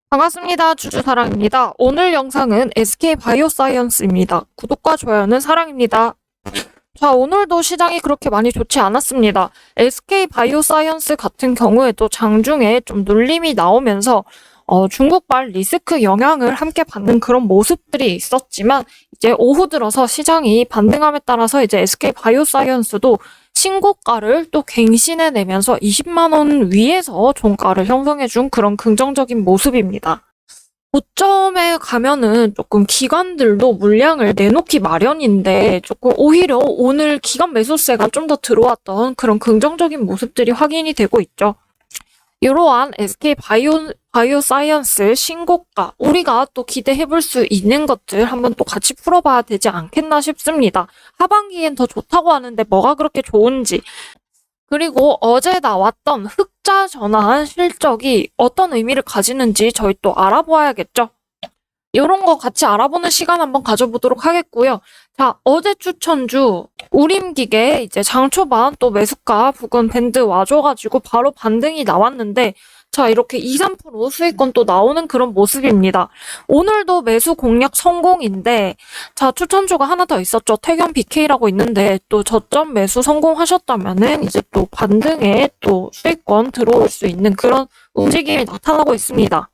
반갑습니다. 주주사랑입니다. 오늘 영상은 SK바이오사이언스입니다. 구독과 좋아요는 사랑입니다. 자, 오늘도 시장이 그렇게 많이 좋지 않았습니다. SK바이오사이언스 같은 경우에도 장중에 좀 눌림이 나오면서 중국발 리스크 영향을 함께 받는 그런 모습들이 있었지만 이제 오후 들어서 시장이 반등함에 따라서 이제 SK바이오사이언스도 신고가를 또 갱신해내면서 20만 원 위에서 종가를 형성해준 그런 긍정적인 모습입니다. 고점에 가면은 조금 기관들도 물량을 내놓기 마련인데 조금 오히려 오늘 기관 매수세가 좀 더 들어왔던 그런 긍정적인 모습들이 확인이 되고 있죠. 이러한 SK바이오사이언스 신고가 우리가 또 기대해볼 수 있는 것들 한번 또 같이 풀어봐야 되지 않겠나 싶습니다. 하반기엔 더 좋다고 하는데 뭐가 그렇게 좋은지, 그리고 어제 나왔던 흑자 전환 실적이 어떤 의미를 가지는지 저희 또 알아보아야겠죠. 이런 거 같이 알아보는 시간 한번 가져보도록 하겠고요. 자, 어제 추천주 우림기계 이제 장 초반 또 매수가 부근 밴드 와줘가지고 바로 반등이 나왔는데, 자, 이렇게 2, 3% 수익권 또 나오는 그런 모습입니다. 오늘도 매수 공략 성공인데, 자, 추천주가 하나 더 있었죠. 태견 BK라고 있는데, 또 저점 매수 성공하셨다면은 이제 또 반등에 또 수익권 들어올 수 있는 그런 움직임이 나타나고 있습니다.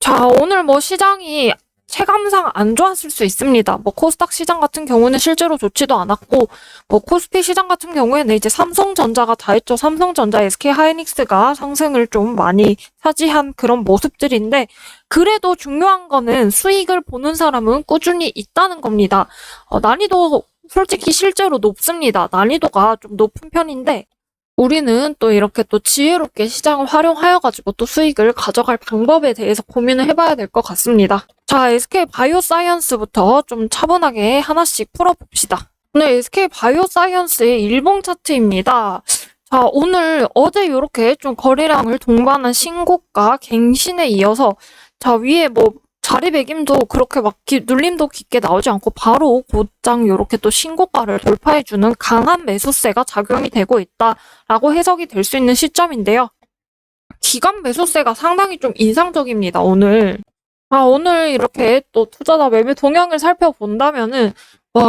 자, 오늘 시장이 체감상 안 좋았을 수 있습니다. 코스닥 시장 같은 경우는 실제로 좋지도 않았고, 코스피 시장 같은 경우에는 이제 삼성전자가 다 했죠. 삼성전자, SK하이닉스가 상승을 좀 많이 차지한 그런 모습들인데, 그래도 중요한 거는 수익을 보는 사람은 꾸준히 있다는 겁니다. 난이도 솔직히 실제로 높습니다. 난이도가 좀 높은 편인데, 우리는 또 이렇게 또 지혜롭게 시장을 활용하여가지고 또 수익을 가져갈 방법에 대해서 고민을 해봐야 될 것 같습니다. 자, SK바이오사이언스부터 좀 차분하게 하나씩 풀어봅시다. 오늘 SK바이오사이언스의 일봉 차트입니다. 자, 오늘 어제 이렇게 좀 거래량을 동반한 신고가 갱신에 이어서 자, 위에 자리매김도 그렇게 눌림도 깊게 나오지 않고 바로 곧장 이렇게 또 신고가를 돌파해주는 강한 매수세가 작용이 되고 있다라고 해석이 될 수 있는 시점인데요. 기관 매수세가 상당히 좀 인상적입니다, 오늘. 오늘 이렇게 또 투자자 매매 동향을 살펴본다면은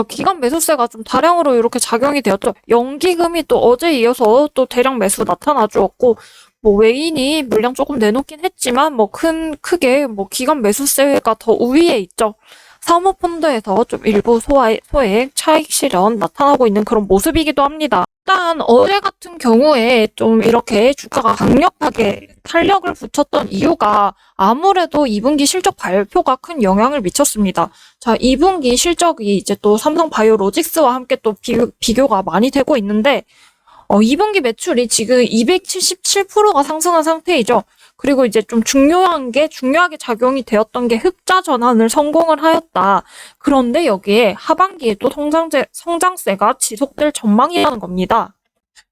기관 매수세가 좀 다량으로 이렇게 작용이 되었죠. 연기금이 또 어제 이어서 또 대량 매수 나타나 주었고, 외인이 물량 조금 내놓긴 했지만, 크게 기관 매수세가 더 우위에 있죠. 사모펀드에서 좀 일부 소액 차익 실현 나타나고 있는 그런 모습이기도 합니다. 일단 어제 같은 경우에 좀 이렇게 주가가 강력하게 탄력을 붙였던 이유가 아무래도 2분기 실적 발표가 큰 영향을 미쳤습니다. 자, 2분기 실적이 이제 또 삼성바이오로직스와 함께 또 비교가 많이 되고 있는데, 2분기 매출이 지금 277%가 상승한 상태이죠. 그리고 이제 좀 중요하게 작용이 되었던 게 흑자 전환을 성공을 하였다. 그런데 여기에 하반기에도 성장세가 지속될 전망이라는 겁니다.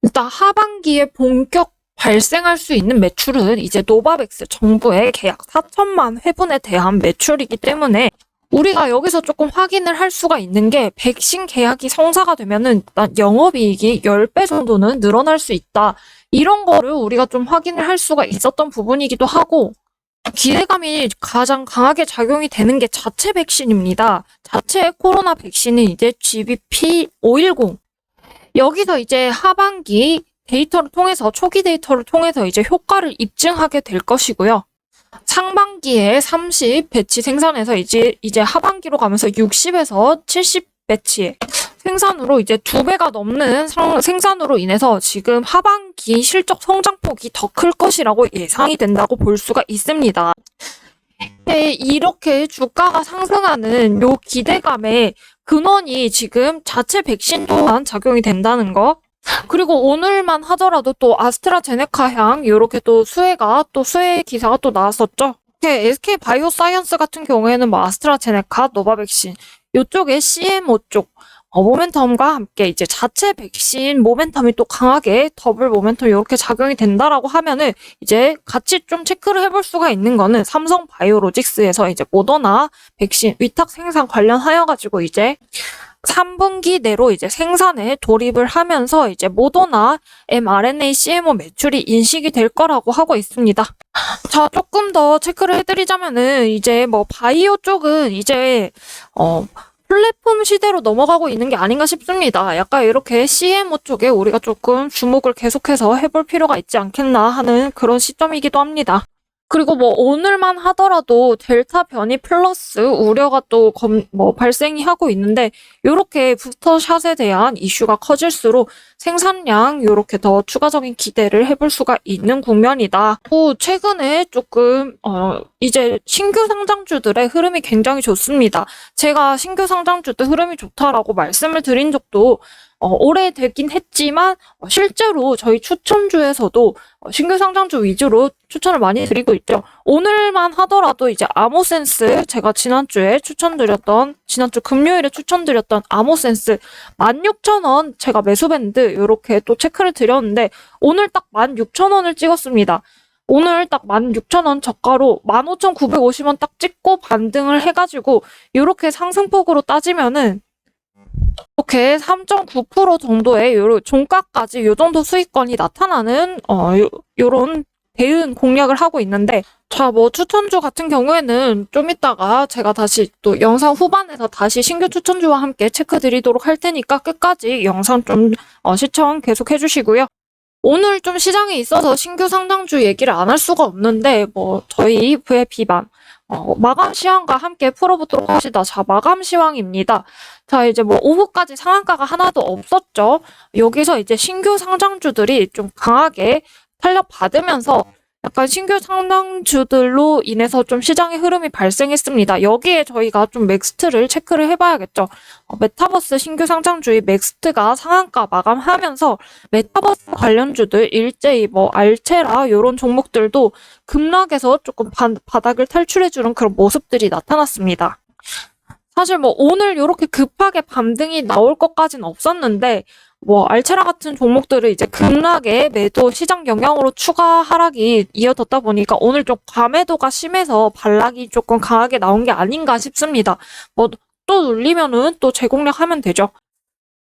일단 하반기에 본격 발생할 수 있는 매출은 이제 노바백스 정부의 계약 4천만 회분에 대한 매출이기 때문에 우리가 여기서 조금 확인을 할 수가 있는 게 백신 계약이 성사가 되면은 일단 영업이익이 10배 정도는 늘어날 수 있다. 이런 거를 우리가 좀 확인을 할 수가 있었던 부분이기도 하고, 기대감이 가장 강하게 작용이 되는 게 자체 백신입니다. 자체 코로나 백신은 이제 GBP510. 여기서 이제 하반기 데이터를 통해서, 초기 데이터를 통해서 이제 효과를 입증하게 될 것이고요. 상반기에 30 배치 생산해서 이제 하반기로 가면서 60에서 70 배치 생산으로 이제 2배가 넘는 생산으로 인해서 지금 하반기 실적 성장폭이 더 클 것이라고 예상이 된다고 볼 수가 있습니다. 이렇게 주가가 상승하는 요 기대감의 근원이 지금 자체 백신 또한 작용이 된다는 거. 그리고 오늘만 하더라도 또 아스트라제네카향 이렇게 또 수혜 기사가 또 나왔었죠. SK바이오사이언스 같은 경우에는 아스트라제네카, 노바백신 이쪽에 CMO 쪽 모멘텀과 함께 이제 자체 백신 모멘텀이 또 강하게 더블 모멘텀 이렇게 작용이 된다라고 하면은 이제 같이 좀 체크를 해볼 수가 있는 거는 삼성바이오로직스에서 이제 모더나 백신 위탁 생산 관련하여 가지고 이제 3분기 내로 이제 생산에 돌입을 하면서 이제 모더나 mRNA CMO 매출이 인식이 될 거라고 하고 있습니다. 자, 조금 더 체크를 해드리자면은 이제 뭐 바이오 쪽은 이제 플랫폼 시대로 넘어가고 있는 게 아닌가 싶습니다. 약간 이렇게 CMO 쪽에 우리가 조금 주목을 계속해서 해볼 필요가 있지 않겠나 하는 그런 시점이기도 합니다. 그리고 뭐 오늘만 하더라도 델타 변이 플러스 우려가 또 발생이 하고 있는데 요렇게 부스터샷에 대한 이슈가 커질수록 생산량 요렇게 더 추가적인 기대를 해볼 수가 있는 국면이다. 또 최근에 조금 이제 신규 상장주들의 흐름이 굉장히 좋습니다. 제가 신규 상장주들 흐름이 좋다라고 말씀을 드린 적도 오래되긴 했지만 실제로 저희 추천주에서도 신규 상장주 위주로 추천을 많이 드리고 있죠. 오늘만 하더라도 이제 아모센스 제가 지난주 금요일에 추천드렸던 아모센스 16,000원 제가 매수밴드 이렇게 또 체크를 드렸는데 오늘 딱 16,000원을 찍었습니다. 오늘 딱 16,000원 저가로 15,950원 딱 찍고 반등을 해가지고 이렇게 상승폭으로 따지면은 이렇게 3.9% 정도의 종가까지 요 정도 수익권이 나타나는 요런 대응 공략을 하고 있는데 자, 뭐 추천주 같은 경우에는 좀 이따가 제가 다시 또 영상 후반에서 다시 신규 추천주와 함께 체크 드리도록 할 테니까 끝까지 영상 좀 시청 계속 해주시고요. 오늘 좀 시장에 있어서 신규 상장주 얘기를 안 할 수가 없는데 뭐 저희 VIP 마감 시황과 함께 풀어보도록 합시다. 자, 마감 시황입니다. 자, 이제 뭐 오후까지 상한가가 하나도 없었죠. 여기서 이제 신규 상장주들이 좀 강하게 탄력받으면서 약간 신규 상장주들로 인해서 좀 시장의 흐름이 발생했습니다. 여기에 저희가 좀 맥스트를 체크를 해봐야겠죠. 메타버스 신규 상장주의 맥스트가 상한가 마감하면서 메타버스 관련주들 일제히 뭐 알체라 이런 종목들도 급락해서 조금 바닥을 탈출해주는 그런 모습들이 나타났습니다. 사실 뭐 오늘 이렇게 급하게 반등이 나올 것까지는 없었는데 뭐 알체라 같은 종목들을 이제 급락에 매도 시장 영향으로 추가 하락이 이어졌다 보니까 오늘 좀 과매도가 심해서 반락이 조금 강하게 나온 게 아닌가 싶습니다. 뭐 또 눌리면은 또 재공략하면 되죠.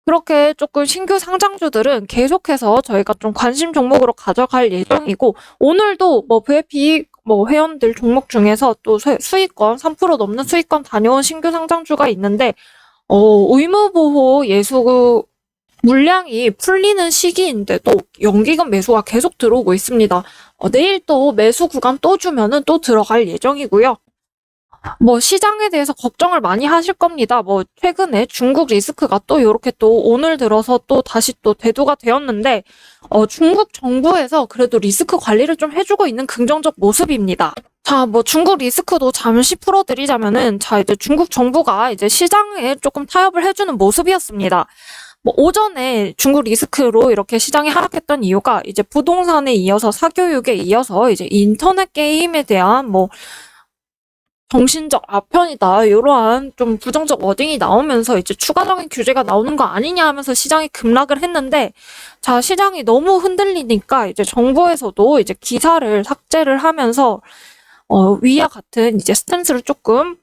그렇게 조금 신규 상장주들은 계속해서 저희가 좀 관심 종목으로 가져갈 예정이고 오늘도 뭐 VIP 회원들 종목 중에서 또 수익권 3% 넘는 수익권 다녀온 신규 상장주가 있는데 의무보호 예수 물량이 풀리는 시기인데도 연기금 매수가 계속 들어오고 있습니다. 내일 또 매수 구간 또 주면은 또 들어갈 예정이고요. 뭐 시장에 대해서 걱정을 많이 하실 겁니다. 뭐 최근에 중국 리스크가 또 이렇게 또 오늘 들어서 또 다시 또 대두가 되었는데 중국 정부에서 그래도 리스크 관리를 좀 해주고 있는 긍정적 모습입니다. 자, 뭐 중국 리스크도 잠시 풀어드리자면은 자 이제 중국 정부가 이제 시장에 조금 타협을 해주는 모습이었습니다. 뭐 오전에 중국 리스크로 이렇게 시장이 하락했던 이유가 이제 부동산에 이어서 사교육에 이어서 이제 인터넷 게임에 대한 뭐 정신적 아편이다 이러한 좀 부정적 워딩이 나오면서 이제 추가적인 규제가 나오는 거 아니냐 하면서 시장이 급락을 했는데 자 시장이 너무 흔들리니까 이제 정부에서도 이제 기사를 삭제를 하면서 위와 같은 이제 스탠스를 조금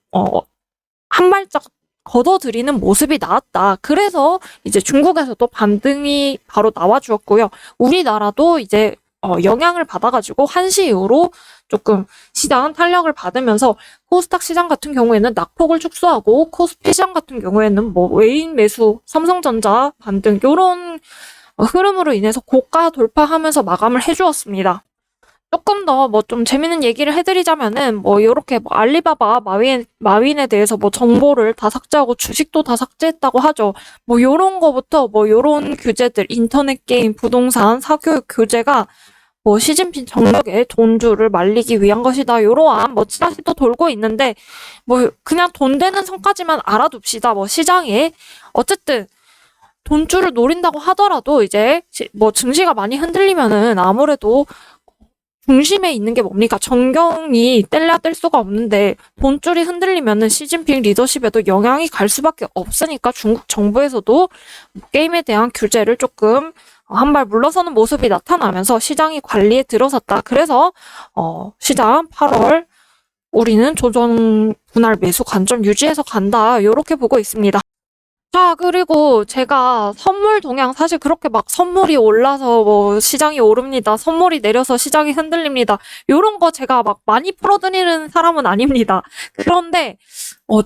한 발짝 걷어들이는 모습이 나왔다. 그래서 이제 중국에서도 반등이 바로 나와주었고요. 우리나라도 이제 영향을 받아가지고 1시 이후로 조금 시장 탄력을 받으면서 코스닥 시장 같은 경우에는 낙폭을 축소하고 코스피 시장 같은 경우에는 뭐 외인 매수, 삼성전자 반등 이런 흐름으로 인해서 고가 돌파하면서 마감을 해주었습니다. 조금 더 뭐 좀 재밌는 얘기를 해드리자면은 뭐 요렇게 뭐 알리바바 마윈에 대해서 뭐 정보를 다 삭제하고 주식도 다 삭제했다고 하죠. 뭐 요런 거부터 뭐 요런 규제들 인터넷 게임, 부동산, 사교육 규제가 뭐 시진핑 정력의 돈줄을 말리기 위한 것이다. 요러한 뭐 찌라시도 돌고 있는데 뭐 그냥 돈 되는 선까지만 알아둡시다. 뭐 시장에 어쨌든 돈줄을 노린다고 하더라도 이제 뭐 증시가 많이 흔들리면은 아무래도 중심에 있는 게 뭡니까? 정경이 뗄 수가 없는데 돈줄이 흔들리면은 시진핑 리더십에도 영향이 갈 수밖에 없으니까 중국 정부에서도 게임에 대한 규제를 조금 한 발 물러서는 모습이 나타나면서 시장이 관리에 들어섰다. 그래서 시장 8월 우리는 조정 분할 매수 관점 유지해서 간다. 이렇게 보고 있습니다. 자, 그리고 제가 선물 동향 사실 그렇게 막 선물이 올라서 뭐 시장이 오릅니다. 선물이 내려서 시장이 흔들립니다. 요런 거 제가 막 많이 풀어드리는 사람은 아닙니다. 그런데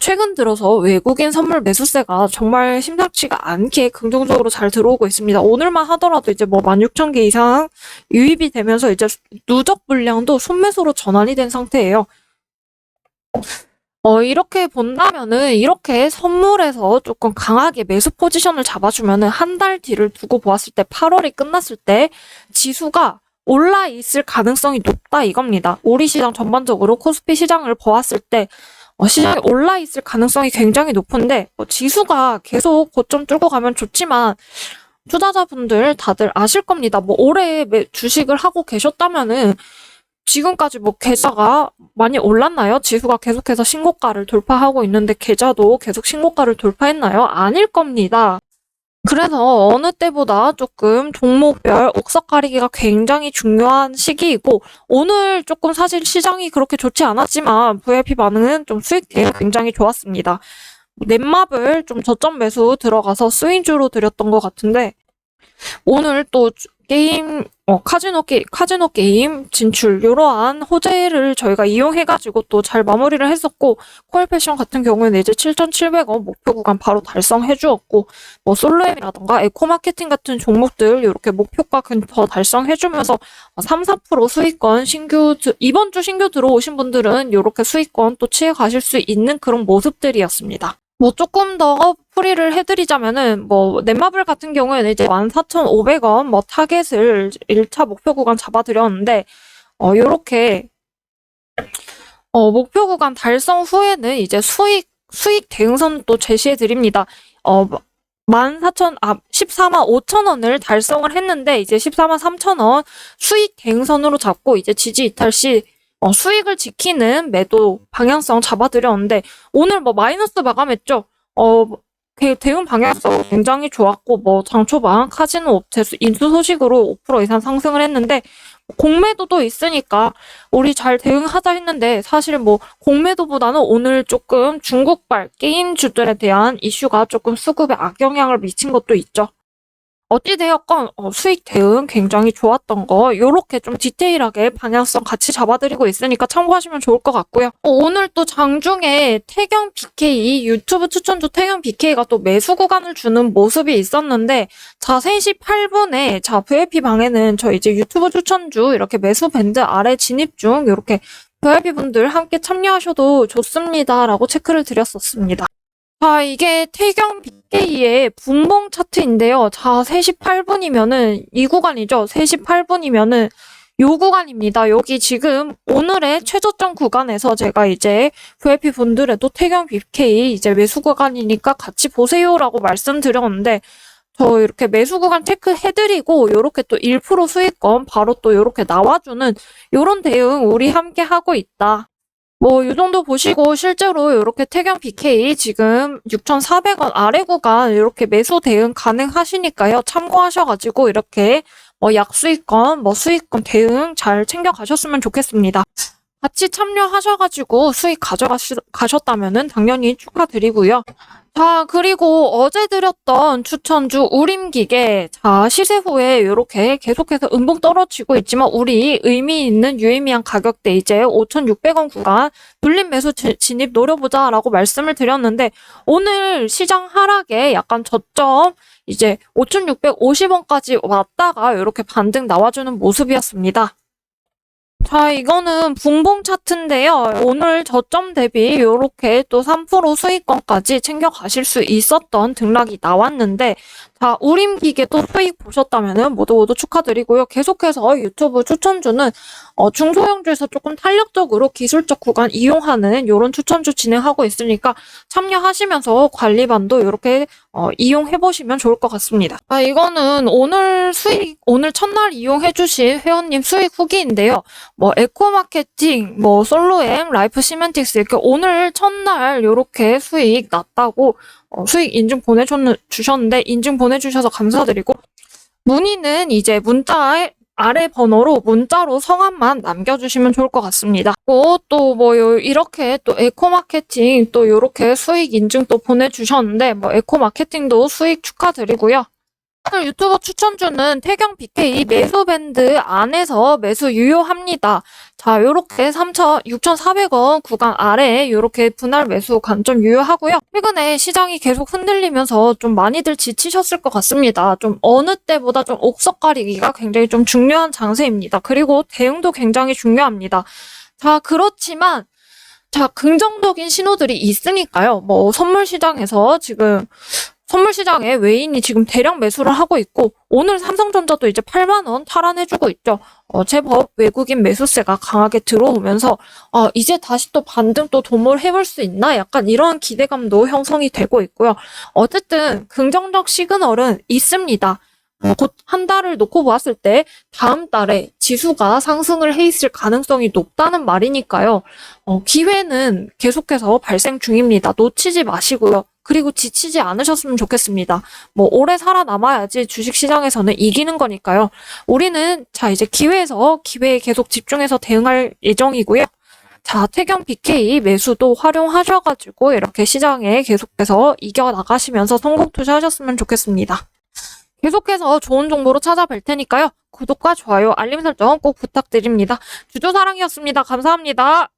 최근 들어서 외국인 선물 매수세가 정말 심상치가 않게 긍정적으로 잘 들어오고 있습니다. 오늘만 하더라도 이제 뭐 16,000개 이상 유입이 되면서 이제 누적 물량도 순매수로 전환이 된 상태예요. 이렇게 본다면은 이렇게 선물에서 조금 강하게 매수 포지션을 잡아주면은 한 달 뒤를 두고 보았을 때 8월이 끝났을 때 지수가 올라 있을 가능성이 높다 이겁니다. 우리 시장 전반적으로 코스피 시장을 보았을 때 시장이 올라 있을 가능성이 굉장히 높은데 지수가 계속 고점 뚫고 가면 좋지만 투자자분들 다들 아실 겁니다. 뭐 올해 주식을 하고 계셨다면은 지금까지 뭐 계좌가 많이 올랐나요? 지수가 계속해서 신고가를 돌파하고 있는데 계좌도 계속 신고가를 돌파했나요? 아닐 겁니다. 그래서 어느 때보다 조금 종목별 옥석 가리기가 굉장히 중요한 시기이고 오늘 조금 사실 시장이 그렇게 좋지 않았지만 VIP 반응은 좀 수익이 굉장히 좋았습니다. 넷마블 좀 저점 매수 들어가서 스윙주로 드렸던 것 같은데 오늘 또 게임, 카지노 게임 진출, 이러한 호재를 저희가 이용해가지고 또 잘 마무리를 했었고, 코엘 패션 같은 경우에는 이제 7,700원 목표 구간 바로 달성해주었고, 뭐 솔로엠이라던가 에코마케팅 같은 종목들 이렇게 목표가 근처 달성해주면서 3, 4% 수익권 이번 주 신규 들어오신 분들은 이렇게 수익권 또 취해 가실 수 있는 그런 모습들이었습니다. 뭐 조금 더 풀이를 해드리자면은 뭐 넷마블 같은 경우에는 이제 14,500원 뭐 타겟을 1차 목표 구간 잡아드렸는데 요렇게 목표 구간 달성 후에는 이제 수익 대응선 또 제시해 드립니다. 14만 5천 원을 달성을 했는데 이제 14만 3천 원 수익 대응선으로 잡고 이제 지지 이탈 시 수익을 지키는 매도 방향성 잡아드렸는데 오늘 뭐 마이너스 마감했죠. 대응 방향성 굉장히 좋았고 뭐 장초반 카지노 업체 인수 소식으로 5% 이상 상승을 했는데 공매도도 있으니까 우리 잘 대응하자 했는데 사실 뭐 공매도보다는 오늘 조금 중국발 게임주들에 대한 이슈가 조금 수급에 악영향을 미친 것도 있죠. 어찌되었건 수익 대응 굉장히 좋았던 거 요렇게 좀 디테일하게 방향성 같이 잡아드리고 있으니까 참고하시면 좋을 것 같고요. 오늘 또 장중에 태경 BK 유튜브 추천주 태경 BK가 또 매수 구간을 주는 모습이 있었는데 자 3시 8분에 자 VIP 방에는 저 이제 유튜브 추천주 이렇게 매수 밴드 아래 진입 중 이렇게 VIP 분들 함께 참여하셔도 좋습니다 라고 체크를 드렸었습니다. 자, 이게 태경 BK의 분봉 차트인데요. 자, 3시 8분이면은 이 구간이죠. 3시 8분이면은 요 구간입니다. 여기 지금 오늘의 최저점 구간에서 제가 이제 VIP 분들에도 태경 BK 이제 매수 구간이니까 같이 보세요라고 말씀드렸는데 저 이렇게 매수 구간 체크해드리고 요렇게 또 1% 수익권 바로 또 요렇게 나와주는 요런 대응 우리 함께 하고 있다. 뭐, 이 정도 보시고, 실제로 이렇게 태경 BK 지금 6,400원 아래 구간 이렇게 매수 대응 가능하시니까요. 참고하셔가지고, 이렇게 약수익권, 수익권 대응 잘 챙겨가셨으면 좋겠습니다. 같이 참여하셔가지고 수익 가져가셨다면은 당연히 축하드리고요. 자, 그리고 어제 드렸던 추천주 우림기계. 자, 시세 후에 이렇게 계속해서 음봉 떨어지고 있지만 우리 의미 있는 유의미한 가격대 이제 5,600원 구간 눌림 매수 진입 노려보자라고 말씀을 드렸는데 오늘 시장 하락에 약간 저점 이제 5,650원까지 왔다가 이렇게 반등 나와주는 모습이었습니다. 자, 이거는 분봉 차트인데요. 오늘 저점 대비 이렇게 또 3% 수익권까지 챙겨가실 수 있었던 등락이 나왔는데 자, 우림기계도 수익 보셨다면 모두 축하드리고요. 계속해서 유튜브 추천주는 중소형주에서 조금 탄력적으로 기술적 구간 이용하는 이런 추천주 진행하고 있으니까 참여하시면서 관리반도 이렇게 이용해보시면 좋을 것 같습니다. 아, 이거는 오늘 첫날 이용해주신 회원님 수익 후기인데요. 뭐 에코마케팅, 뭐 솔로엠, 라이프 시멘틱스 이렇게 오늘 첫날 이렇게 수익 났다고 수익 인증 보내주셨는데 인증 보내주셔서 감사드리고 문의는 이제 문자에 아래 번호로 문자로 성함만 남겨주시면 좋을 것 같습니다. 또 뭐 이렇게 또 에코마케팅 또 요렇게 수익 인증 또 보내주셨는데 뭐 에코마케팅도 수익 축하드리고요. 오늘 유튜버 추천주는 태경 BK 매수 밴드 안에서 매수 유효합니다. 자, 요렇게 6,400원 구간 아래에 요렇게 분할 매수 관점 유효하고요. 최근에 시장이 계속 흔들리면서 좀 많이들 지치셨을 것 같습니다. 좀 어느 때보다 좀 옥석 가리기가 굉장히 좀 중요한 장세입니다. 그리고 대응도 굉장히 중요합니다. 자, 그렇지만 긍정적인 신호들이 있으니까요. 뭐 선물 시장에서 지금 선물 시장에 외인이 지금 대량 매수를 하고 있고 오늘 삼성전자도 이제 8만 원 탈환해주고 있죠. 제법 외국인 매수세가 강하게 들어오면서 이제 다시 또 반등 또 도모해볼 수 있나? 약간 이런 기대감도 형성이 되고 있고요. 어쨌든 긍정적 시그널은 있습니다. 곧 한 달을 놓고 보았을 때 다음 달에 지수가 상승을 해 있을 가능성이 높다는 말이니까요. 기회는 계속해서 발생 중입니다. 놓치지 마시고요. 그리고 지치지 않으셨으면 좋겠습니다. 뭐 오래 살아남아야지 주식시장에서는 이기는 거니까요. 우리는 이제 기회에 계속 집중해서 대응할 예정이고요. 자, 태경 BK 매수도 활용하셔가지고 이렇게 시장에 계속해서 이겨나가시면서 성공 투자하셨으면 좋겠습니다. 계속해서 좋은 정보로 찾아뵐 테니까요. 구독과 좋아요, 알림 설정 꼭 부탁드립니다. 주주사랑이었습니다. 감사합니다.